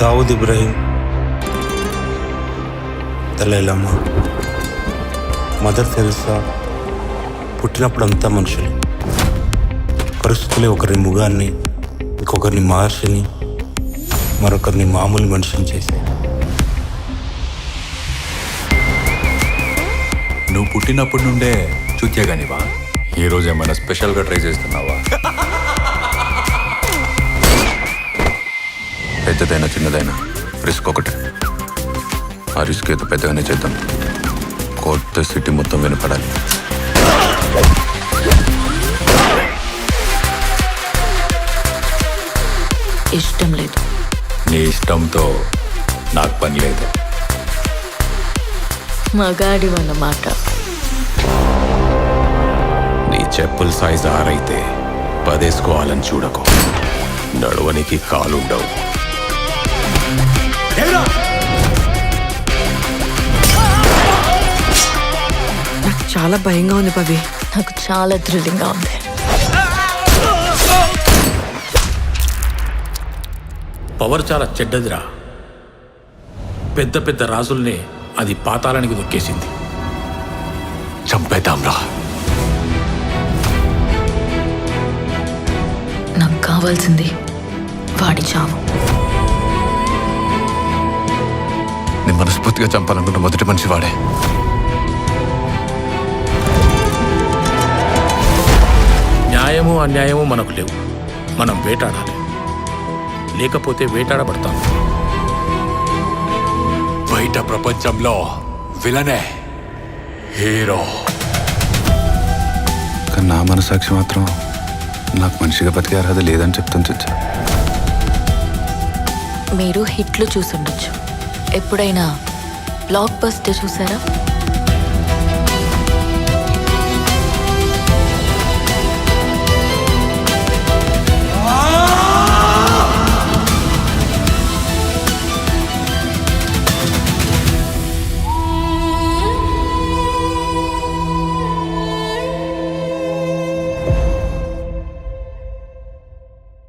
Dawood Ibrahim, దలైలమ్మ, mother Teresa పుట్టినప్పుడంతా మనుషులు. పరిస్థితులే ఒకరిని ముగాన్ని, ఇంకొకరిని మహర్షిని, మరొకరిని మామూలు మనిషిని చేశాయి. నువ్వు పుట్టినప్పటి నుండే చూత్యాగానివా? ఈరోజు ఏమైనా స్పెషల్గా ట్రై చేస్తున్నావా? పెద్దదైనా చిన్నదైనా రిస్క్ ఒకటి. ఆ రిస్క్ ఏదో పెద్దగానే చేద్దాం. కొత్త సిటీ మొత్తం వినపడాలి. ఇష్టం లేదు. నీ ఇష్టంతో నాకు పని లేదు. మగాడివన్నమాట. నీ చెప్పుల సైజ్ 6 అయితే 10 వేసుకోవాలని చూడకు. నడవనికి కాలుండవు. నాకు చాలా భయంగా ఉంది పవి. నాకు చాలా థ్రిల్లింగ్గా ఉంది. పవర్ చాలా చెడ్డదిరా. పెద్ద పెద్ద రాజుల్ని అది పాతాళానికి దొక్కేసింది. చంపేద్దాంరా. నాకు కావాల్సింది వాడి చావు. నేను మనస్ఫూర్తిగా చంపాలనుకున్న మొదటి మనిషి వాడే. న్యాయము అన్యాయము మనకు లేవు. మనం వేటాడాలి, లేకపోతే వేటాడబడతాం. బయట ప్రపంచంలో విలనే హీరో. కానీ నా మనసాక్షి మాత్రం నాకు మనిషిగా బతికే అర్హత లేదని చెప్తుంది. మీరు హిట్లు చూసుండొచ్చు. ఎప్పుడైనా బ్లాక్ బస్టర్ చూసారా?